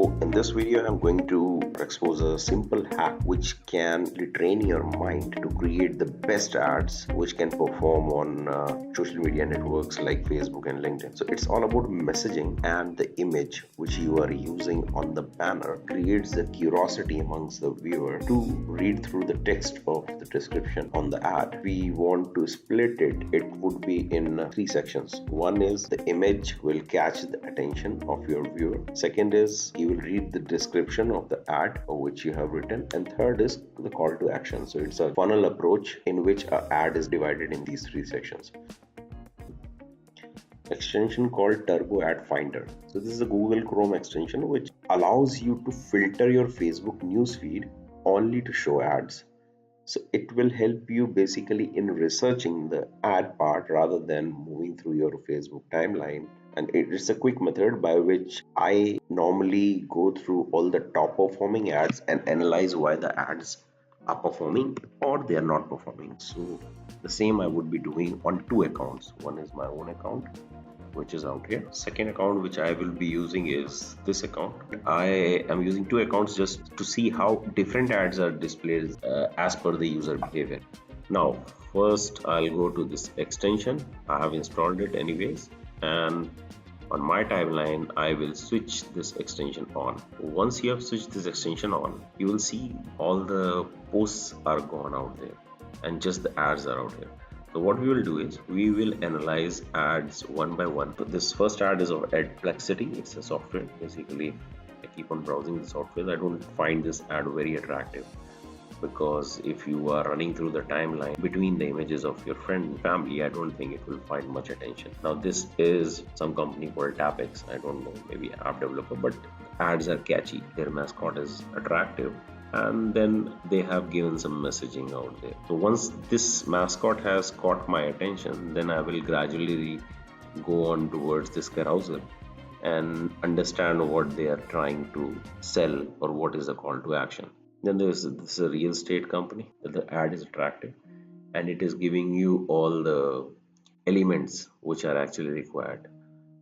So in this video, I'm going to expose a simple hack which can retrain your mind to create the best ads which can perform on social media networks like Facebook and LinkedIn. So it's all about messaging, and the image which you are using on the banner creates the curiosity amongst the viewer to read through the text of the description on the ad. We want to split it. It would be in three sections. One is the image will catch the attention of your viewer. Second is he will read the description of the ad which you have written, and third is the call to action. So it's a funnel approach in which an ad is divided in these three sections. Extension called Turbo Ad Finder. So this is a Google Chrome extension which allows you to filter your Facebook newsfeed only to show ads. So it will help you basically in researching the ad part rather than moving through your Facebook timeline. And it's a quick method by which I normally go through all the top performing ads and analyze why the ads are performing or they are not performing. So the same I would be doing on two accounts. One is my own account, which is out here. Second account which I will be using is this account. I am using two accounts just to see how different ads are displayed as per the user behavior. Now first I'll go to this extension. I have installed it anyways, and on my timeline I will switch this extension on. Once you have switched this extension on, you will see all the posts are gone out there and just the ads are out here. So what we will do is we will analyze ads one by one. So this first ad is of Adplexity. It's a software. Basically, I keep on browsing the software. I don't find this ad very attractive, because if you are running through the timeline between the images of your friend and family, I don't think it will find much attention. Now this is some company called Tapex. I don't know, maybe app developer, but ads are catchy. Their mascot is attractive, and then they have given some messaging out there. So once this mascot has caught my attention, then I will gradually go on towards this carousel and understand what they are trying to sell or what is the call to action. Then this is a real estate company. The ad is attractive and it is giving you all the elements which are actually required.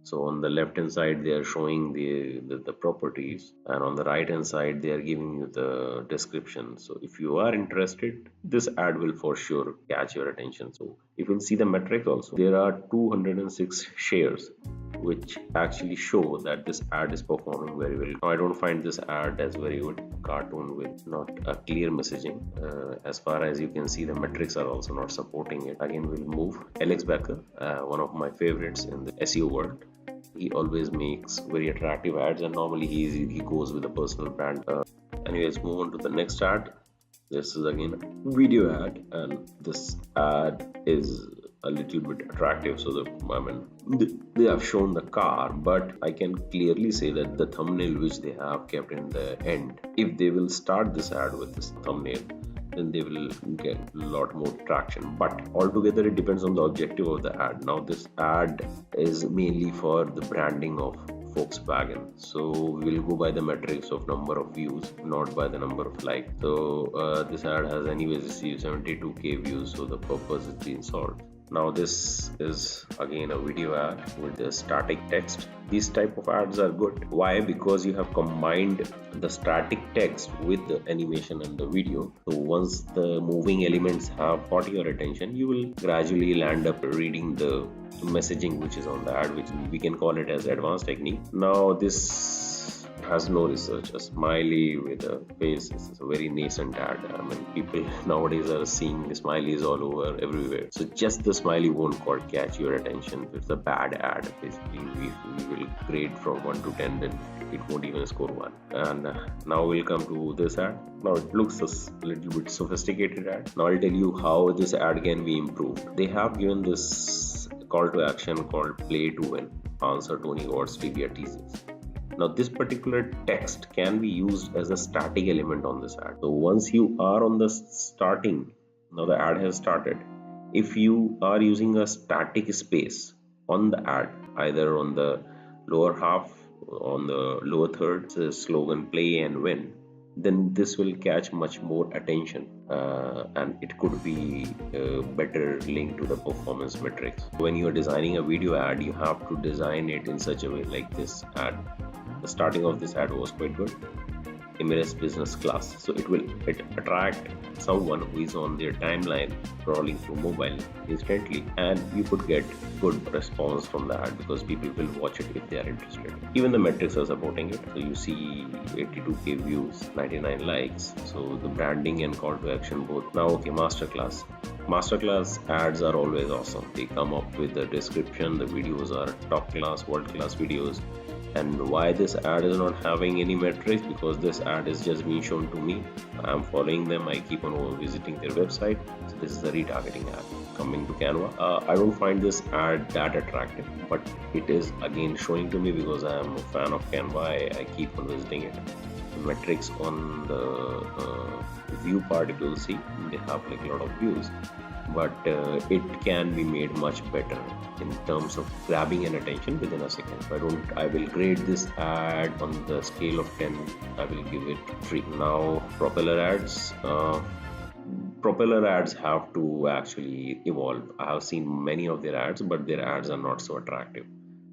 So on the left hand side they are showing the properties, and on the right hand side they are giving you the description. So if you are interested, this ad will for sure catch your attention. So you can see the metrics also. There are 206 shares which actually show that this ad is performing very well. Now I don't find this ad as very good. Cartoon with not a clear messaging. As far as you can see, the metrics are also not supporting it. Again, we'll move Alex Becker, one of my favorites in the SEO world. He always makes very attractive ads, and normally he goes with a personal brand. Anyways, move on to the next ad. This is again a video ad, and this ad is a little bit attractive. So they have shown the car, but I can clearly say that the thumbnail which they have kept in the end, if they will start this ad with this thumbnail, then they will get a lot more traction. But altogether it depends on the objective of the ad. Now this ad is mainly for the branding of Volkswagen, so we'll go by the metrics of number of views, not by the number of likes. So this ad has anyways received 72k views, so the purpose is being solved. Now this is again a video ad with the static text. These type of ads are good. Why? Because you have combined the static text with the animation and the video. So once the moving elements have caught your attention, you will gradually land up reading the messaging which is on the ad, which we can call it as advanced technique. Now this has no research. A smiley with a face is a very nascent ad. I mean, people nowadays are seeing smileys all over everywhere. So just the smiley won't catch your attention. It's a bad ad. Basically, we will grade from 1 to 10, then it won't even score 1. And now we'll come to this ad. Now it looks a little bit sophisticated ad. Now I'll tell you how this ad can be improved. They have given this call to action called play to win. Answer Tony Ward's trivia teases. Now this particular text can be used as a static element on this ad. So once you are on the starting, now the ad has started. If you are using a static space on the ad, either on the lower half, on the lower third, the slogan play and win, then this will catch much more attention, and it could be better linked to the performance metrics. When you are designing a video ad, you have to design it in such a way like this ad. The starting of this ad was quite good. Emirates business class, so it attract someone who is on their timeline scrolling through mobile instantly, and you could get good response from the ad because people will watch it if they are interested. Even the metrics are supporting it, so you see 82k views, 99 likes. So the branding and call to action both. Now okay, masterclass ads are always awesome. They come up with the description, the videos are top class, world class videos. And why this ad is not having any metrics? Because this ad is just being shown to me. I'm following them, I keep on visiting their website. So this is the retargeting ad coming to Canva. I don't find this ad that attractive, but it is again showing to me because I am a fan of Canva. I keep on visiting it. The metrics on the view part, you will see they have like a lot of views, but it can be made much better in terms of grabbing an attention within a second. So I will grade this ad on the scale of 10. I will give it 3. Now propeller ads have to actually evolve. I have seen many of their ads, but their ads are not so attractive.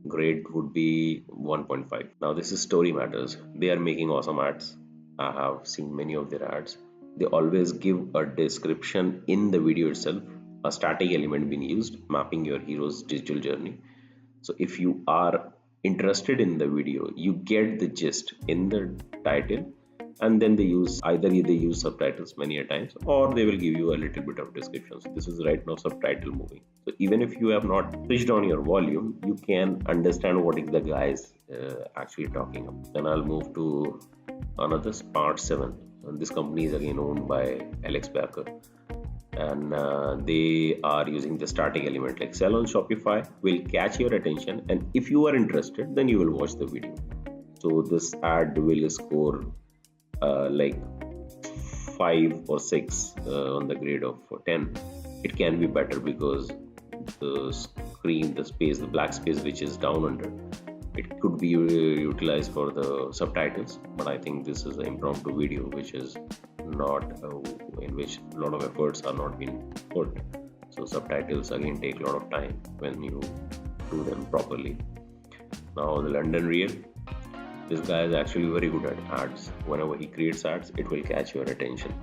Grade would be 1.5. Now this is Story Matters. They are making awesome ads. I have seen many of their ads. They always give a description in the video itself, a static element being used, mapping your hero's digital journey. So if you are interested in the video, you get the gist in the title, and then they use subtitles many a times, or they will give you a little bit of description. So this is right now subtitle moving. So even if you have not switched on your volume, you can understand what is the guys actually talking about. Then I'll move to another part 7. And this company is again owned by Alex Barker, and they are using the static element like sell on Shopify will catch your attention, and if you are interested, then you will watch the video. So this ad will score like 5 or 6 on the grade of 10. It can be better because the screen, the black space which is down under, it could be utilized for the subtitles, but I think this is an impromptu video which is not in which a lot of efforts are not being put. So subtitles again take a lot of time when you do them properly. Now the London Real, this guy is actually very good at ads. Whenever he creates ads, it will catch your attention.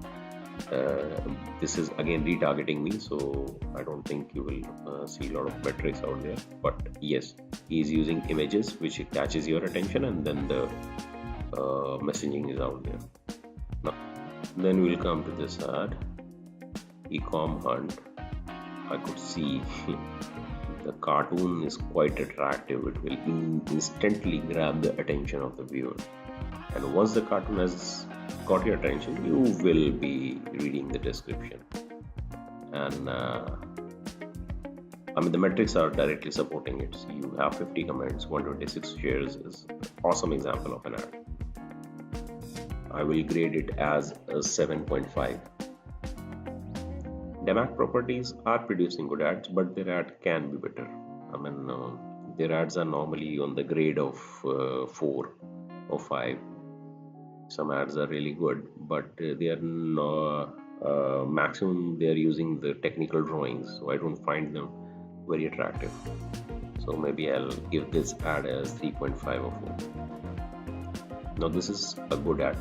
This is again retargeting me, so I don't think you will see a lot of metrics out there, but yes, he is using images which catches your attention, and then the messaging is out there. Now then we'll come to this ad, Ecom Hunt. I could see the cartoon is quite attractive. It will instantly grab the attention of the viewer, and once the cartoon has got your attention, you will be reading the description. And the metrics are directly supporting it. So you have 50 comments, 126 shares. Is awesome example of an ad. I will grade it as a 7.5. Demac Properties are producing good ads, but their ad can be better. Their ads are normally on the grade of 4 or 5. Some ads are really good, but they are not, maximum they are using the technical drawings, so I don't find them very attractive. So maybe I'll give this ad as 3.5 or 4. Now this is a good ad.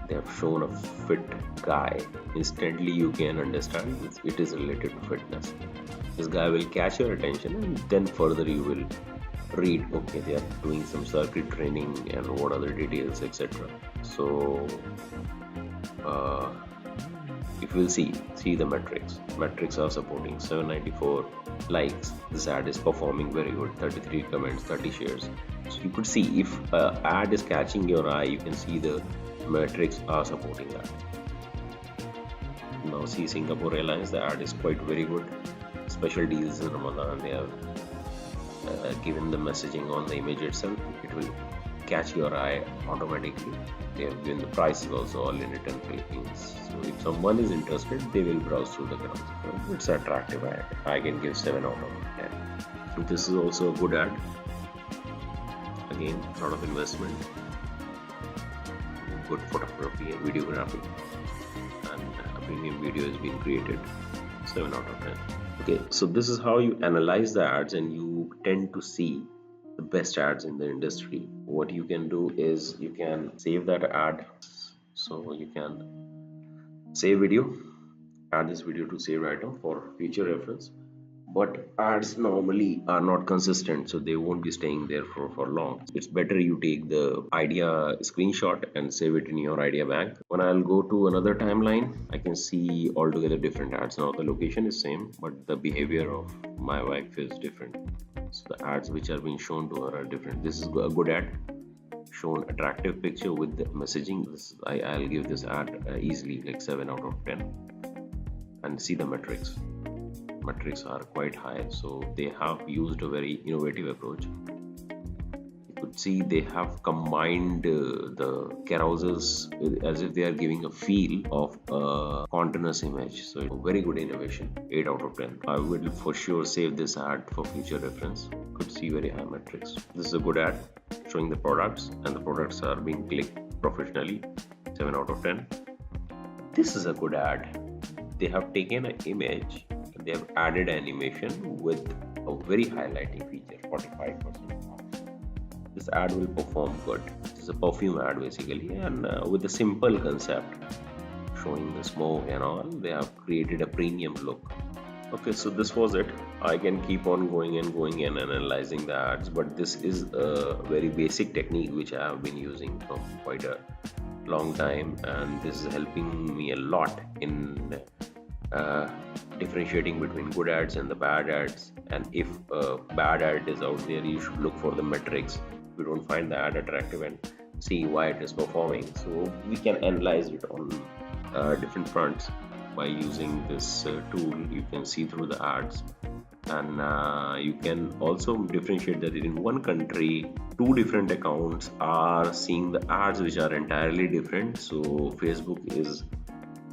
They have shown a fit guy. Instantly you can understand it is related to fitness. This guy will catch your attention, and then further you will read, okay, they are doing some circuit training and what other details, etc. So if you will see the metrics are supporting 794 likes. This ad is performing very good, 33 comments, 30 shares. So you could see if ad is catching your eye, you can see the metrics are supporting that. Now see Singapore Airlines, the ad is quite very good. Special deals in Ramadan, they have given the messaging on the image itself. It will catch your eye automatically. They have given the prices also, all in it in Philippines. So if someone is interested, they will browse through the grounds. It's attractive ad. I can give 7 out of 10. So this is also a good ad. Again, a lot of investment, good photography and videography, and a premium video is being created. 7 out of 10. Okay, so this is how you analyze the ads, and you tend to see the best ads in the industry. What you can do is you can save that ad. So you can save video, add this video to save item for future reference. But ads normally are not consistent, so they won't be staying there for long. It's better you take the idea screenshot and save it in your idea bank. When I'll go to another timeline, I can see altogether different ads. Now the location is same, but the behavior of my wife is different. So the ads which are being shown to her are different. This is a good ad, shown attractive picture with the messaging. I'll give this ad easily like 7 out of 10. And see the metrics are quite high, so they have used a very innovative approach. You could see they have combined the carousels as if they are giving a feel of a continuous image. So a very good innovation, 8 out of 10. I will for sure save this ad for future reference. Could see very high metrics. This is a good ad showing the products, and the products are being clicked professionally, 7 out of 10. This is a good ad. They have taken an image, they have added animation with a very highlighting feature, 45%. This ad will perform good. This is a perfume ad basically, and with a simple concept showing the smoke and all, they have created a premium look. Okay, so this was it. I can keep on going and analyzing the ads, but this is a very basic technique which I have been using for quite a long time, and this is helping me a lot in differentiating between good ads and the bad ads. And if a bad ad is out there, you should look for the metrics. If you don't find the ad attractive, and see why it is performing. So we can analyze it on different fronts by using this tool. You can see through the ads, and you can also differentiate that in one country two different accounts are seeing the ads which are entirely different. So Facebook is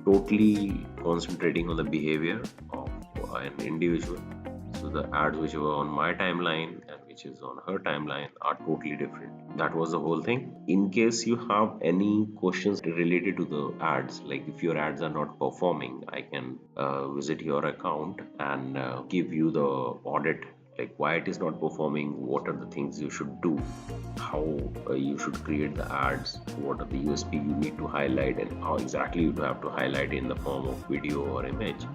totally concentrating on the behavior of an individual. So the ads which were on my timeline and which is on her timeline are totally different. That was the whole thing. In case you have any questions related to the ads, like if your ads are not performing, I can visit your account and give you the audit, like why it is not performing, what are the things you should do, how you should create the ads, what are the USP you need to highlight, and how exactly you have to highlight in the form of video or image.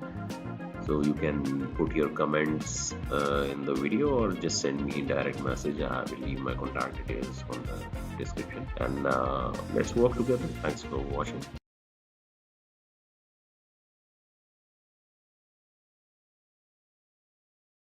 So you can put your comments in the video, or just send me a direct message. I will leave my contact details on the description, and let's work together. Thanks for watching.